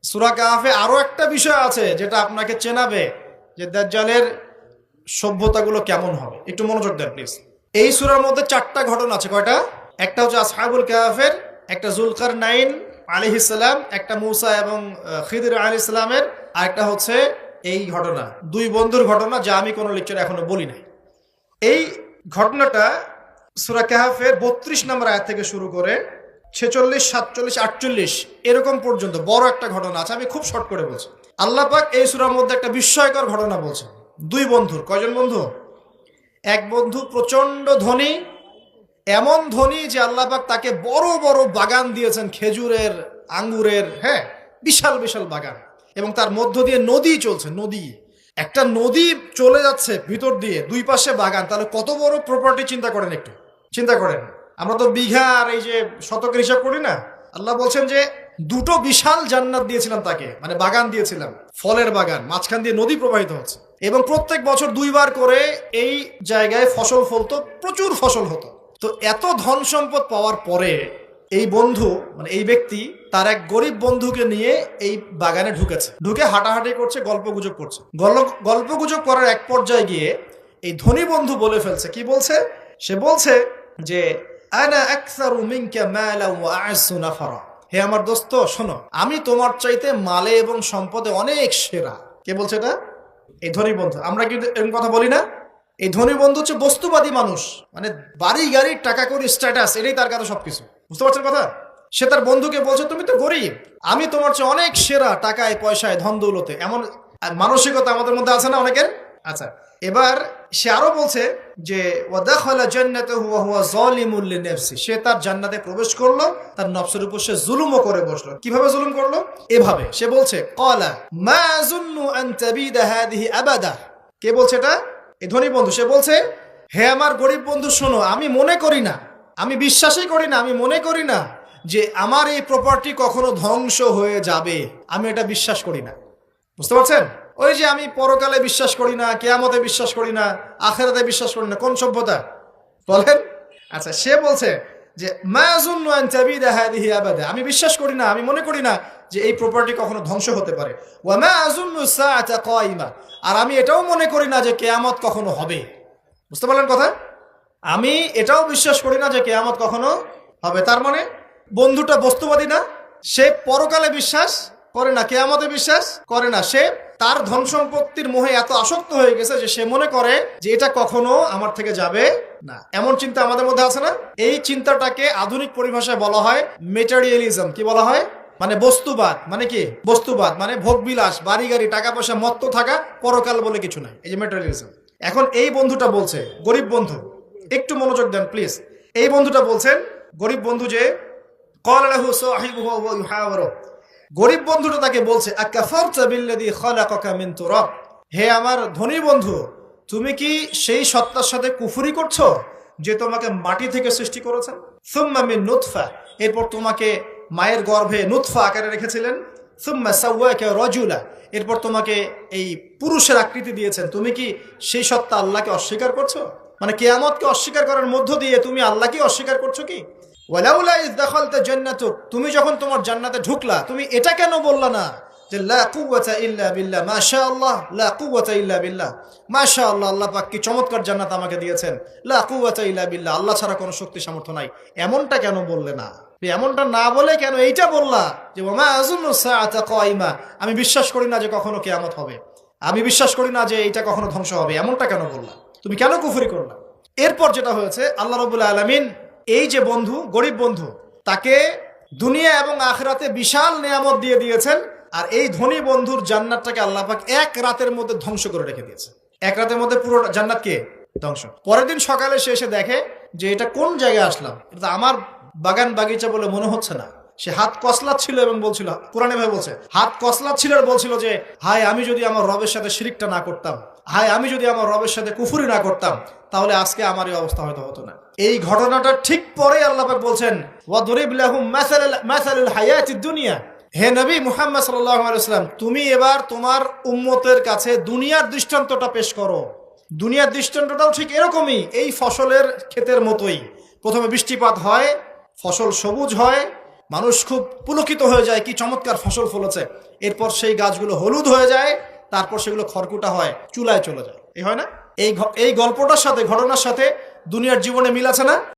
সূরা কাহফে আরো একটা বিষয় আছে যেটা আপনাকে চেনাবে যে দাজ্জালের সভ্যতাগুলো কেমন হবে। একটু মনোযোগ দেন প্লিজ। এই সূরার মধ্যে 4টা ঘটনা আছে। কয়টা? একটা হচ্ছে আসহাবুল কাহফের, একটা যুলকারনাইন আলাইহিস সালাম, একটা মূসা এবং খিদির আলাইহিস সালামের, আর একটা হচ্ছে এই ঘটনা, দুই বন্ধুর ঘটনা, যা আমি কোনো লেকচারে এখনো বলি নাই। এই ঘটনাটা সূরা কাহফের 32 নম্বর আয়াত থেকে শুরু করে 46, 47, 48 এরকম পর্যন্ত বড় একটা ঘটনা আছে। আমি খুব শর্ট করে বলছি। আল্লাহ পাক এই সূরার মধ্যে একটা বিস্ময়কর ঘটনা বলছেন। দুই বন্ধুর, কয়জন বন্ধু? এক বন্ধু প্রচন্ড ধনী, এমন ধনী যে আল্লাহ পাক তাকে বড় বড় বাগান দিয়েছেন, খেজুরের, আঙ্গুরের, হ্যাঁ, বিশাল বিশাল বাগান, এবং তার মধ্য দিয়ে নদী চলছে। নদী, একটা নদী চলে যাচ্ছে ভিতর দিয়ে, দুই পাশে বাগান। তাহলে কত বড় প্রপার্টি চিন্তা করেন, একটু চিন্তা করেন। আমরা তো বিঘা আর এই যে শতকের হিসাব করি না। আল্লাহ বলছেন যে দুটো বিশাল জান্নাত দিয়েছিলাম তাকে, মানে বাগান দিয়েছিলাম, ফলের বাগান, মাঝখান দিয়ে নদী প্রবাহিত হচ্ছে, এবং প্রত্যেক বছর 2বার করে এই জায়গায় ফসল ফলতো, প্রচুর ফসল হতো। তো এত ধন সম্পদ পাওয়ার পরে এই বন্ধু, মানে এই ব্যক্তি, তার এক গরিব বন্ধুকে নিয়ে এই বাগানে ঢুকেছে। ঢুকে হাঁটাহাঁটি করছে, গল্পগুজব করছে। গল্পগুজব করার এক পর্যায়ে গিয়ে এই ধনী বন্ধু বলে ফেলছে। কি বলছে? সে বলছে যে আনা আকসারু মিনকা মালা ওয়া আ'আসু নাফারা। হে আমার দোস্ত, শোনো, আমি তোমার চাইতে মালে এবং সম্পদে অনেক সেরা। কে বলছে এটা? এই ধনী বন্ধু। আমরা কি এরকম কথা বলি না? এই ধনী বন্ধু হচ্ছে বস্তুবাদী মানুষ, মানে বাড়ি গাড়ি, টাকা কড়ি, স্ট্যাটাস, এটাই তার কাছে সবকিছু। বুঝতে পারছেন কথা? সে তার বন্ধুকে বলছে তুমি তো গরিব, আমি তোমার চেয়ে অনেক সেরা টাকায়, পয়সায়, ধন দৌলতে। এমন মানসিকতা আমাদের মধ্যে আছে না অনেকের? আচ্ছা, এবার সে আরো বলছে যে ওয়াদাখালা জান্নাতাহু ওয়া হুয়া যালিমুল লিনাফসি। সে তার জান্নাতে প্রবেশ করলো, তার নফসের উপর সে জুলুমও করে বসলো। কিভাবে জুলুম করলো? এভাবে সে বলছে ক্বালা মা আযুন্নু আন তাবিদা হাদিহি আবাদা। কে বলছে এটা? এই ধনী বন্ধু। সে বলছে, হে আমার গরিব বন্ধু, শোনো, আমি মনে করি না, আমি বিশ্বাসই করি না, আমি মনে করি না যে আমার এই প্রপার্টি কখনো ধ্বংস হয়ে যাবে। আমি এটা বিশ্বাস করি না। বুঝতে পারছেন? ওই যে আমি পরকালে বিশ্বাস করি না, কিয়ামতে বিশ্বাস করি না, আখিরাতে বিশ্বাস করি না। কোন সভ্যতা বলেন? আচ্ছা, সে বলছে যে মা আযুন্নু আন তাবিদা হাদিহি আবাদা। আমি বিশ্বাস করি না, আমি মনে করি না যে এই প্রপার্টি কখনো ধ্বংস হতে পারে। ওয়া মা আযুন্নু সাআতা কায়িমা। আর আমি এটাও মনে করি না যে কিয়ামত কখনো হবে। বুঝতে পারলেন কথা? আমি এটাও বিশ্বাস করি না যে কিয়ামত কখনো হবে। তার মানে বন্ধুটা বস্তুবাদী না, সে পরকালে বিশ্বাস করে না, কিয়ামতে বিশ্বাস করে না। সে তার ধন সম্পত্তির মোহে এত আসক্ত হয়ে গেছে যে সে মনে করে যে এটা কখনো আমার থেকে যাবে না। এমন চিন্তা আমাদের মধ্যে আছে না? এই চিন্তাটাকে আধুনিক পরিভাষায় বলা হয় মেটেরিয়ালিজম। কি বলা হয়? মানে বস্তুবাদ। মানে কি বস্তুবাদ? মানে ভোগবিলাস, বাড়ি গাড়ি, টাকা পয়সা, মত্ত থাকা, পরকাল বলে কিছু নাই। এই যে মেটেরিয়ালিজম। এখন এই বন্ধুটা বলছে, গরিব বন্ধু, একটু মনোযোগ দেন প্লিজ। এই বন্ধুটা বলছেন, গরিব বন্ধু, যে ক্বালা লাহু সাহিবুহু ওয়া ইউহাওয়ারু। গরিব বন্ধুটা তাকে বলছে আকাফারতা বিল্লাযী খালাকাকা মিন তুরাব। হে আমার ধনী বন্ধু, তুমি কি সেই সত্তার সাথে কুফরি করছো যে তোমাকে মাটি থেকে সৃষ্টি করেছেন? সুম্মা মিন নুতফা। এরপর তোমাকে মায়ের গর্ভে নুতফা আকারে রেখেছিলেন। সুম্মা সাওয়াকা রাজুলা। এরপর তোমাকে এই পুরুষের আকৃতি দিয়েছেন। তুমি কি সেই সত্তা আল্লাহকে অস্বীকার করছো? মানে কিয়ামতকে অস্বীকার করার মধ্য দিয়ে তুমি আল্লাহকে অস্বীকার করছো কি? ওয়ালাউলা ইয দাখালতা জান্নাতুক। তুমি যখন তোমার জান্নাতে ঢুকলা, তুমি এটা কেন বললা না যে লা কুওয়াতা ইল্লা বিল্লাহ, মাশাআল্লাহ, লা কুওয়াতা ইল্লা বিল্লাহ, মাশাআল্লাহ, আল্লাহ পাক কি চমৎকার জান্নাত আমাকে দিয়েছেন, লা কুওয়াতা ইল্লা বিল্লাহ, আল্লাহ ছাড়া কোনো শক্তি সামর্থ্য নাই। এমনটা কেন বললে না? এমনটা না বলে কেন এইটা বললা যে ওয়া মা আযুন্নু সাআতা কায়িমা, আমি বিশ্বাস করি না যে কখনো কিয়ামত হবে, আমি বিশ্বাস করি না যে এটা কখনো ধ্বংস হবে। এমনটা কেন বললা? তুমি কেন কুফরি করলা? এরপর যেটা হয়েছে, আল্লাহ রাব্বুল আলামিন এই যে বন্ধু, গরিব বন্ধু, তাকে দুনিয়া এবং আখিরাতে বিশাল নিয়ামত দিয়ে দিয়েছেন। আর এই ধনী বন্ধুর জান্নাতটাকে আল্লাহ পাক এক রাতের মধ্যে ধ্বংস করে রেখে দিয়েছে। এক রাতের মধ্যে পুরো জান্নাতকে ধ্বংস। পরের দিন সকালে সে এসে দেখে যে এটা কোন জায়গায় আসলাম, এটা আমার বাগান বাগিচা বলে মনে হচ্ছে না। সে হাত কসলাচ্ছিল এবং বলছিল, কোরআনে ভাই বলছে, হাত কসলাচ্ছিল আর বলছিল যে হায়, আমি যদি আমার রবের সাথে শিরিকটা না করতাম, হায়, আমি যদি আমার রবের সাথে কুফরি না করতাম, তাহলে আজকে আমার এই অবস্থা হয়তো হতো না। এই ঘটনাটা ঠিক পরে আল্লাহ পাক বলছেন ওয়াদরিব লাহুম মাসালুল হায়াতিদ দুনিয়া। হে নবী মুহাম্মদ সাল্লাল্লাহু আলাইহি ওয়াসাল্লাম, তুমি এবার তোমার উম্মতের কাছে দুনিয়ার দৃষ্টান্তটা পেশ করো। দুনিয়ার দৃষ্টান্তটাও ঠিক এরকমই, এই ফসলের ক্ষেতের মতোই। প্রথমে বৃষ্টিপাত হয়, ফসল সবুজ হয়, মানুষ খুব পুলকিত হয়ে যায়, কি চমৎকার ফসল ফলেছে। এরপর সেই গাছগুলো হলুদ হয়ে যায়, তারপর সেগুলো খড়কুটা হয়, চুলায় চলে যায়। এই হয় না? এই গল্পটার সাথে, ঘটনার সাথে দুনিয়ার জীবনে মিল আছে না?